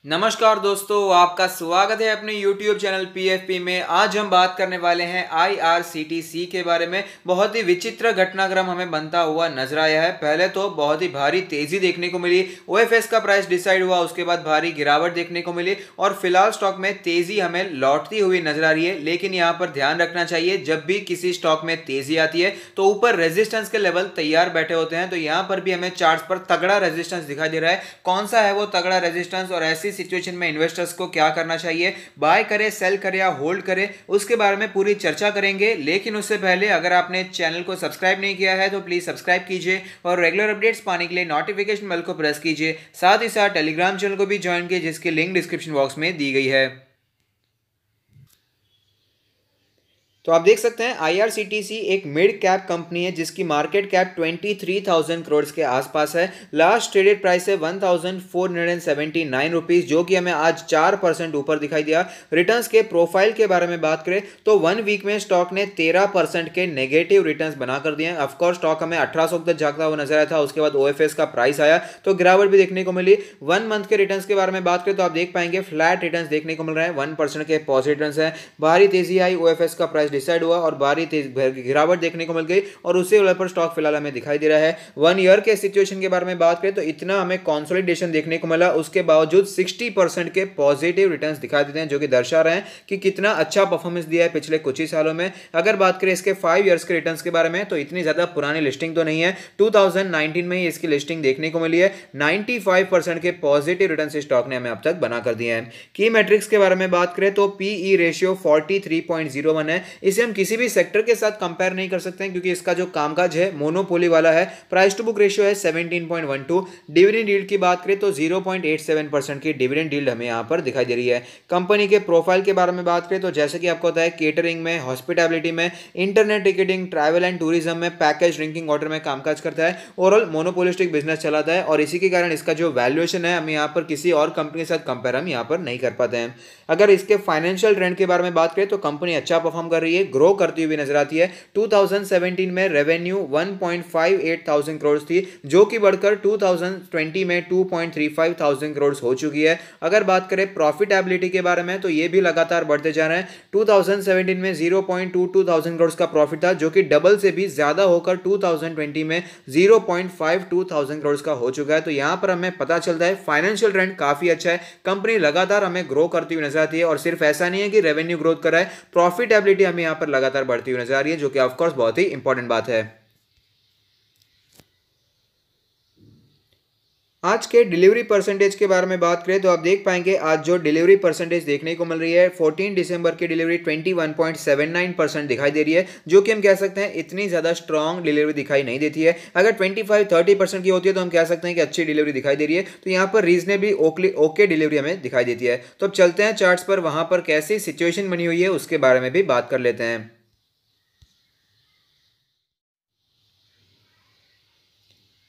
नमस्कार दोस्तों, आपका स्वागत है अपने YouTube चैनल PFP में। आज हम बात करने वाले हैं IRCTC के बारे में। बहुत ही विचित्र घटनाक्रम हमें बनता हुआ नजर आया है। पहले तो बहुत ही भारी तेजी देखने को मिली, OFS का प्राइस डिसाइड हुआ, उसके बाद भारी गिरावट देखने को मिली और फिलहाल स्टॉक में तेजी हमें लौटती हुई नजर आ रही है। लेकिन यहाँ पर ध्यान रखना चाहिए, जब भी किसी स्टॉक में तेजी आती है तो ऊपर रेजिस्टेंस के लेवल तैयार बैठे होते हैं। तो यहाँ पर भी हमें चार्ट्स पर तगड़ा रेजिस्टेंस दिखाई दे रहा है। कौन सा है वो तगड़ा रेजिस्टेंस और ऐसी सिचुएशन में इन्वेस्टर्स को क्या करना चाहिए, बाय करें, सेल करें या होल्ड करें, उसके बारे में पूरी चर्चा करेंगे। लेकिन उससे पहले अगर आपने चैनल को सब्सक्राइब नहीं किया है तो प्लीज सब्सक्राइब कीजिए और रेगुलर अपडेट्स पाने के लिए नोटिफिकेशन बेल को प्रेस कीजिए। साथ ही साथ टेलीग्राम चैनल को भी ज्वाइन कीजिए, जिसकी लिंक डिस्क्रिप्शन बॉक्स में दी गई है। तो आप देख सकते हैं IRCTC एक मिड कैप कंपनी है जिसकी मार्केट कैप 23,000 करोड़ के आसपास है। लास्ट ट्रेडेड प्राइस है 1,479 रुपीज, जो कि हमें आज 4% ऊपर दिखाई दिया। रिटर्न्स के प्रोफाइल के बारे में बात करें तो 1 वीक में स्टॉक ने 13% के नेगेटिव रिटर्न्स बना कर दिए हैं। ऑफकोर्स स्टॉक हमें 1800 तक जागता हुआ नजर आया था, उसके बाद OFS का प्राइस आया तो गिरावट भी देखने को मिली। 1 मंथ के रिटर्न्स के बारे में बात करें तो आप देख पाएंगे फ्लैट रिटर्न्स देखने को मिल रहे हैं, 1% के पॉजिटिव रिटर्न्स है। भारी तेजी आई, OFS का प्राइस डिसाइड हुआ और भारी गिरावट देखने को मिल गई और उसी लेवल पर स्टॉक फिलहाल हमें दिखाई दे रहा है। 1 ईयर के सिचुएशन के बारे में बात करें तो इतना हमें कंसोलिडेशन देखने को मिला, उसके बावजूद 60% के पॉजिटिव रिटर्न्स दिखाई देते हैं, जो कि दर्शा रहे हैं कि कितना अच्छा परफॉर्मेंस दिया है पिछले कुछ ही सालों में। अगर बात करें इसके 5 ईयर्स के रिटर्न्स के बारे में तो इतनी ज्यादा पुरानी लिस्टिंग तो नहीं है, 2019 में ही इसकी लिस्टिंग देखने को मिली है। 95% के पॉजिटिव रिटर्न स्टॉक ने हमें अब तक बना कर दिए हैं। की मैट्रिक्स के बारे में बात करें तो PE रेशियो 43.01 है। इसे हम किसी भी सेक्टर के साथ कंपेयर नहीं कर सकते हैं क्योंकि इसका जो कामकाज है मोनोपोली वाला है। प्राइस टू बुक रेशियो है 17.12। डिविडेंड यील्ड की बात करें तो 0.87% की डिविडेंड यील्ड हमें यहां पर दिखाई दे रही है। कंपनी के प्रोफाइल के बारे में बात करें तो जैसे कि आपको पता है केटरिंग में, हॉस्पिटैलिटी में, internet ticketing, travel and tourism में, पैकेज ड्रिंकिंग वाटर में कामकाज करता है। ओवरऑल मोनोपोलिस्टिक बिजनेस चलाता है और इसी के कारण इसका जो वैल्यूएशन है हम यहाँ पर किसी और कंपनी के साथ कंपेयर हम यहाँ पर नहीं कर पाते हैं। अगर इसके फाइनेंशियल ट्रेंड के बारे में बात करें तो कंपनी अच्छा परफॉर्म कर रही है, ग्रो करती हुई नजर आती है। 2017 में रेवेन्यू 1.58 करोड़ थी, जो कि बढ़कर 2020 में 2.35 करोड़ हो चुकी है। अगर बात करें प्रॉफिटेबिलिटी के बारे में तो ये भी लगातार बढ़ते जा रहे हैं। 2017 में 0.22 करोड़ का प्रॉफिट था, जो कि डबल से भी ज्यादा होकर 2020 में 0.52 करोड़ का हो चुका है। तो यहां पर हमें पता चलता है फाइनेंशियल ट्रेंड काफी अच्छा है, कंपनी लगातार हमें ग्रो करती हुई नजर आती है। और सिर्फ ऐसा नहीं है कि रेवेन्यू ग्रोथ कर रहा है, प्रॉफिटेबिलिटी हमें यहां पर लगातार बढ़ती हुई नजर आ रही है, जो कि ऑफ कोर्स बहुत ही इंपॉर्टेंट बात है। आज के डिलीवरी परसेंटेज के बारे में बात करें तो आप देख पाएंगे आज जो डिलीवरी परसेंटेज देखने को मिल रही है 14 दिसंबर की डिलीवरी 21.79% दिखाई दे रही है, जो कि हम कह सकते हैं इतनी ज़्यादा स्ट्रॉन्ग डिलीवरी दिखाई नहीं देती है। अगर 25-30% की होती है तो हम कह सकते हैं कि अच्छी डिलीवरी दिखाई दे रही है। तो यहाँ पर रीजनेबली ओके डिलीवरी हमें दिखाई देती है। तो अब चलते हैं चार्ट्स पर, वहाँ पर कैसी सिचुएशन बनी हुई है उसके बारे में भी बात कर लेते हैं।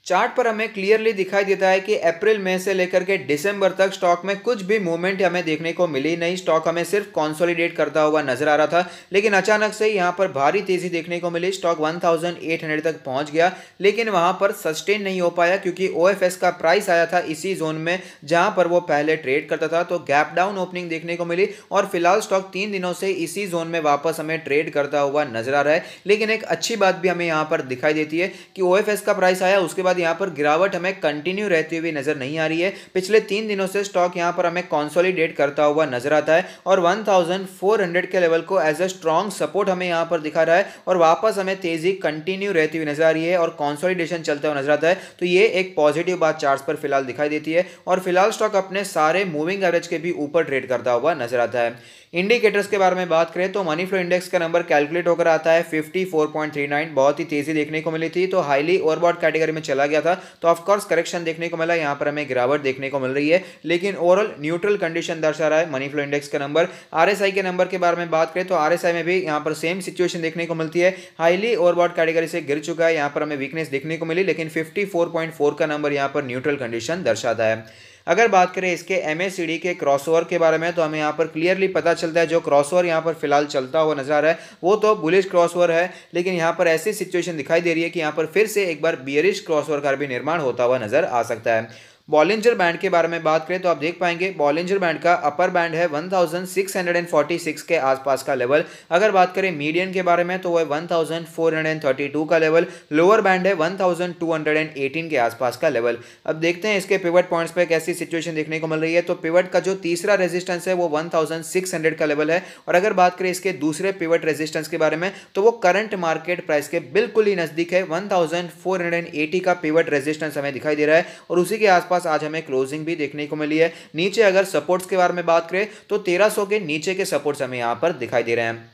चार्ट पर हमें क्लियरली दिखाई देता है कि अप्रैल मई से लेकर के दिसंबर तक स्टॉक में कुछ भी मूवमेंट हमें देखने को मिली नहीं। स्टॉक हमें सिर्फ कंसोलिडेट करता हुआ नजर आ रहा था, लेकिन अचानक से यहां पर भारी तेजी देखने को मिली। स्टॉक 1800 तक पहुंच गया, लेकिन वहां पर सस्टेन नहीं हो पाया क्योंकि OFS का प्राइस आया था इसी जोन में जहां पर वो पहले ट्रेड करता था। तो गैप डाउन ओपनिंग देखने को मिली और फिलहाल स्टॉक 3 दिनों से इसी जोन में वापस हमें ट्रेड करता हुआ नजर आ रहा है। लेकिन एक अच्छी बात भी हमें यहां पर दिखाई देती है कि OFS का प्राइस आया, उसके बाद यहां पर गिरावट हमें कंटिन्यू रहती हुई नजर नहीं आ रही है। पिछले 3 दिनों से स्टॉक यहां पर हमें कंसोलिडेट करता हुआ नजर आता है और 1400 के लेवल को एज अ स्ट्रॉन्ग सपोर्ट हमें यहां पर दिखा रहा है और वापस हमें तेजी कंटिन्यू रहती हुई नजर आ रही है और कंसोलिडेशन चलता हुआ नजर आता है। तो ये एक पॉजिटिव बात चार्ट्स पर फिलहाल दिखाई देती है और फिलहाल स्टॉक अपने सारे मूविंग एवरेज के भी ऊपर ट्रेड करता हुआ नजर आता है। इंडिकेटर्स के बारे में बात करें तो मनी फ्लो इंडेक्स का नंबर कैलकुलेट होकर आता है 54.39, बहुत ही तेजी देखने को मिली थी, तो हाईली ओवरबॉट कैटेगरी में चला गया था। तो ऑफकोर्स करेक्शन देखने को मिला, यहाँ पर हमें गिरावट देखने को मिल रही है, लेकिन ओवरऑल न्यूट्रल कंडीशन दर्शा रहा है मनी फ्लो इंडेक्स का नंबर। RSI के नंबर के बारे में बात करें तो RSI में भी यहाँ पर सेम सिचुएशन देखने को मिलती है, हाईली ओवरबॉट कैटेगरी से गिर चुका है, यहाँ पर हमें वीकनेस देखने को मिली, लेकिन 54.4 का नंबर यहाँ पर न्यूट्रल कंडीशन दर्शाता है। अगर बात करें इसके MACD के क्रॉसओवर के बारे में तो हमें यहाँ पर क्लियरली पता चलता है जो क्रॉसओवर यहाँ पर फिलहाल चलता हुआ नजर आ रहा है वो तो बुलिश क्रॉसओवर है, लेकिन यहाँ पर ऐसी सिचुएशन दिखाई दे रही है कि यहाँ पर फिर से एक बार बियरिश क्रॉसओवर का भी निर्माण होता हुआ नजर आ सकता है। बॉलिंजर बैंड के बारे में बात करें तो आप देख पाएंगे बॉलिंजर बैंड का अपर बैंड है 1646 के आसपास का लेवल। अगर बात करें मीडियन के बारे में तो वो है 1432 का लेवल। लोअर बैंड है 1218 के आसपास का लेवल। अब देखते हैं इसके पिवट पॉइंट्स पे कैसी सिचुएशन देखने को मिल रही है। तो पिवट का जो तीसरा रेजिस्टेंस है वो 1600 का लेवल है। और अगर बात करें इसके दूसरे पिवट रेजिस्टेंस के बारे में तो वो करंट मार्केट प्राइस के बिल्कुल ही नजदीक है। 1480 का पिवट रेजिस्टेंस हमें दिखाई दे रहा है और उसी के आसपास आज हमें क्लोजिंग भी देखने को मिली है। नीचे अगर सपोर्ट्स के बारे में बात करें तो 1300 के नीचे के सपोर्ट्स हमें यहां पर दिखाई दे रहे हैं।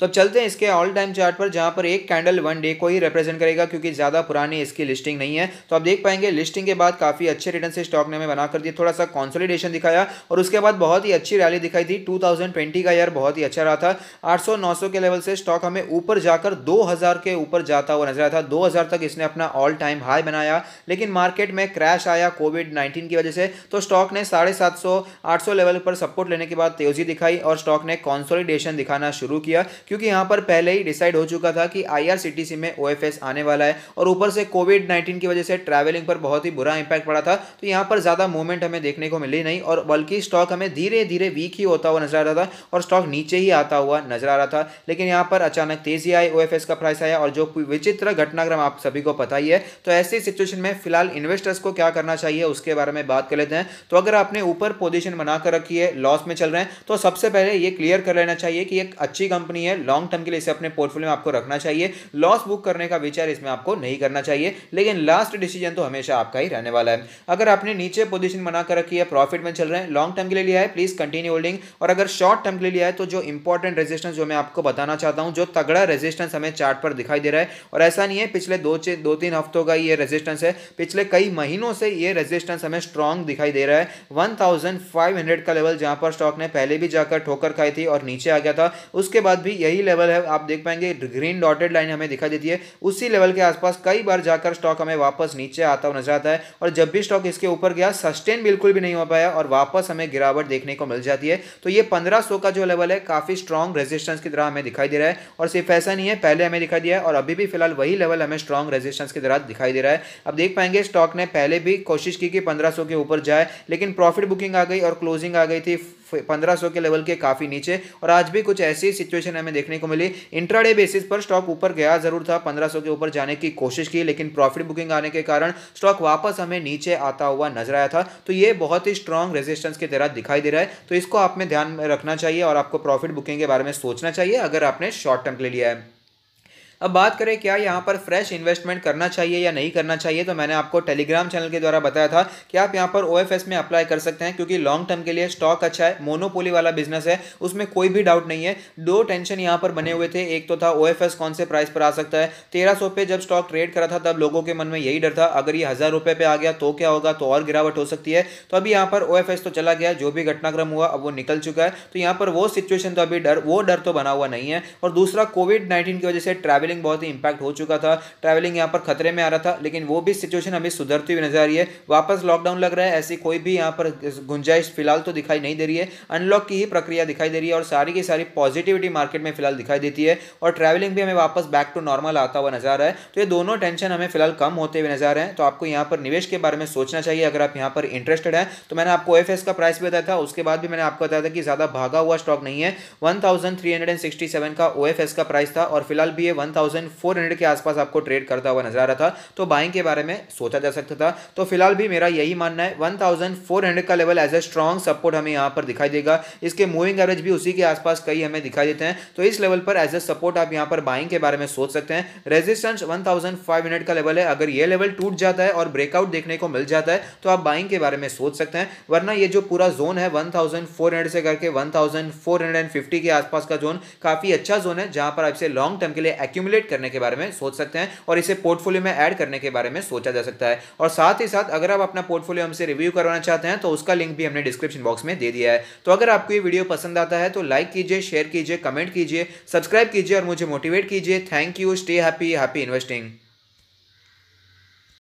तो अब चलते हैं इसके ऑल टाइम चार्ट पर, जहां पर एक कैंडल वन डे को ही रिप्रेजेंट करेगा क्योंकि ज्यादा पुरानी इसकी लिस्टिंग नहीं है। तो आप देख पाएंगे लिस्टिंग के बाद काफी अच्छे रिटर्न से स्टॉक ने हमें बना कर दिया, थोड़ा सा कंसोलिडेशन दिखाया और उसके बाद बहुत ही अच्छी रैली दिखाई थी। 2020 का ईयर बहुत ही अच्छा रहा था। 800-900 के लेवल से स्टॉक हमें ऊपर जाकर 2000 के ऊपर जाता हुआ नजर आया था। 2000 तक इसने अपना ऑल टाइम हाई बनाया, लेकिन मार्केट में क्रैश आया कोविड-19 की वजह से। तो स्टॉक ने 750-800 लेवल पर सपोर्ट लेने के बाद तेजी दिखाई और स्टॉक ने कंसोलिडेशन दिखाना शुरू किया, क्योंकि यहां पर पहले ही डिसाइड हो चुका था कि आईआरसीटीसी में ओएफएस आने वाला है और ऊपर से कोविड-19 की वजह से ट्रैवलिंग पर बहुत ही बुरा इंपैक्ट पड़ा था। तो यहां पर ज्यादा मूवमेंट हमें देखने को मिली नहीं और बल्कि स्टॉक हमें धीरे धीरे वीक ही होता हुआ नजर आ रहा था और स्टॉक नीचे ही आता हुआ नजर आ रहा था। लेकिन यहां पर अचानक तेजी आई, ओएफएस का प्राइस आया और जो विचित्र घटनाक्रम आप सभी को पता ही है। तो ऐसी सिचुएशन में फिलहाल इन्वेस्टर्स को क्या करना चाहिए उसके बारे में बात कर लेते हैं। तो अगर आपने ऊपर पोजीशन बनाकर रखी है, लॉस में चल रहे हैं, तो सबसे पहले ये क्लियर कर लेना चाहिए कि एक अच्छी कंपनी है, लॉन्ग टर्म के लिए इसे अपने पोर्टफोलियो में आपको रखना चाहिए। लॉस बुक करने का विचार इसमें आपको नहीं करना चाहिए, लेकिन लास्ट डिसीजन तो हमेशा आपका ही रहने वाला है। अगर आपने नीचे पोजीशन बनाकर रखी है, प्रॉफिट में चल रहे हैं, लॉन्ग टर्म के लिए लिया है, प्लीज कंटिन्यू होल्डिंग। और अगर शॉर्ट टर्म के लिए लिया है तो जो इंपॉर्टेंट रेजिस्टेंस जो मैं आपको बताना चाहता हूं, जो तगड़ा रेजिस्टेंस हमें चार्ट पर दिखाई दे रहा है और ऐसा नहीं है पिछले 2-3 हफ्तों का ये रेजिस्टेंस है, पिछले कई महीनों से ये रेजिस्टेंस हमें स्ट्रॉन्ग दिखाई दे रहा है। 1500 का लेवल जहां पर स्टॉक ने पहले भी जाकर ठोकर खाई थी और नीचे आ गया था, उसके बाद भी यही लेवल है। आप देख पाएंगे ग्रीन डॉटेड लाइन हमें दिखाई देती है, उसी लेवल के आसपास कई बार जाकर स्टॉक हमें वापस नीचे आता हुआ नजर आता है और जब भी स्टॉक इसके ऊपर गया सस्टेन बिल्कुल भी नहीं हो पाया और वापस हमें गिरावट देखने को मिल जाती है। तो ये 1500 का जो लेवल है काफी स्ट्रॉन्ग रेजिस्टेंस की तरह हमें दिखाई दे रहा है और सिर्फ ऐसा नहीं है, पहले हमें दिखाई दिया है और अभी भी फिलहाल वही लेवल हमें स्ट्रॉन्ग रेजिस्टेंस की तरह दिखाई दे रहा है। अब देख पाएंगे स्टॉक ने पहले भी कोशिश की कि 1500 के ऊपर जाए, लेकिन प्रॉफिट बुकिंग आ गई और क्लोजिंग आ गई थी 1500 के लेवल के काफी नीचे और आज भी कुछ ऐसी सिचुएशन हमें देखने को मिली। इंट्राडे बेसिस पर स्टॉक ऊपर गया जरूर था, 1500 के ऊपर जाने की कोशिश की, लेकिन प्रॉफिट बुकिंग आने के कारण स्टॉक वापस हमें नीचे आता हुआ नजर आया था। तो ये बहुत ही स्ट्रॉन्ग रेजिस्टेंस की तरह दिखाई दे रहा है, तो इसको आप में ध्यान में रखना चाहिए और आपको प्रॉफिट बुकिंग के बारे में सोचना चाहिए अगर आपने शॉर्ट टर्म के लिए लिया है। अब बात करें क्या यहाँ पर फ्रेश इन्वेस्टमेंट करना चाहिए या नहीं करना चाहिए, तो मैंने आपको टेलीग्राम चैनल के द्वारा बताया था कि आप यहाँ पर ओएफएस में अप्लाई कर सकते हैं, क्योंकि लॉन्ग टर्म के लिए स्टॉक अच्छा है, मोनोपोली वाला बिजनेस है, उसमें कोई भी डाउट नहीं है। दो टेंशन यहाँ पर बने हुए थे, एक तो था ओएफएस कौन से प्राइस पर आ सकता है। 1300 पे जब स्टॉक ट्रेड करा था तब लोगों के मन में यही डर था, अगर ये 1000 रुपये पे आ गया तो क्या होगा, तो और गिरावट हो सकती है। तो अभी यहाँ पर ओएफएस तो चला गया, जो भी घटनाक्रम हुआ अब वो निकल चुका है, तो यहाँ पर वो सिचुएशन तो अभी वो डर तो बना हुआ नहीं है। और दूसरा कोविड-19 की वजह से ट्रैवलिंग बहुत ही इंपैक्ट हो चुका था, ट्रैवलिंग यहां पर खतरे में आ रहा था, लेकिन वो भी सिचुएशन अभी सुधरती हुई नजर आ रही है। वापस लॉकडाउन लग रहा है, ऐसी कोई भी यहां पर गुंजाइश फिलहाल तो दिखाई नहीं दे रही है, अनलॉक की ही प्रक्रिया दिखाई दे रही है और सारी की सारी पॉजिटिविटी मार्केट में फिलहाल दिखाई देती है और ट्रैवलिंग भी हमें वापस बैक टू नॉर्मल आता हुआ नजर आ रहा है। तो ये दोनों टेंशन हमें फिलहाल कम होते हुए नजर आ रहे हैं। तो आपको यहां पर निवेश के बारे में सोचना चाहिए अगर आप यहां पर इंटरेस्टेड हैं। तो मैंने आपको ओएफएस का प्राइस भी बताया था, उसके बाद भी मैंने आपको बताया था कि ज्यादा भागा हुआ स्टॉक नहीं है। 1367 का ओएफएस का प्राइस था और फिलहाल भी ये 1400 के आसपास आपको ट्रेड करता हुआ नजर आ रहा था, तो बाइंग के बारे में सोचा जा सकता था। तो फिलहाल भी मेरा यही मानना है, 1400 का level as a strong support हमें यहां पर दिखाई देगा। इसके मूविंग एवरेज भी उसी के आसपास कई हमें दिखाई देते हैं, तो इस लेवल पर एज ए सपोर्ट आप यहां पर बाइंग के बारे में सोच सकते हैं। रेजिस्टेंस 1500 का लेवल है, अगर ये लेवल टूट जाता है और ब्रेकआउट देखने को मिल जाता है तो आप बाइंग के बारे में सोच सकते हैं, वरना ये जो पूरा जोन है 1400 से करके 1450 के आसपास का जोन काफी अच्छा जोन है, जहां पर आप इसे लॉन्ग टर्म के लिए एक्यूमुलेट करने के बारे में सोच सकते हैं और इसे पोर्टफोलियो में ऐड करने के बारे में सोचा जा सकता है। और साथ ही साथ अगर आप अपना पोर्टफोलियो हमसे रिव्यू करवाना चाहते हैं तो उसका लिंक भी हमने डिस्क्रिप्शन बॉक्स में दे दिया है। तो अगर आपको ये वीडियो पसंद आता है तो लाइक कीजिए, शेयर कीजिए, कमेंट कीजिए, सब्सक्राइब कीजिए और मुझे मोटिवेट कीजिए। Thank you, stay happy, happy investing.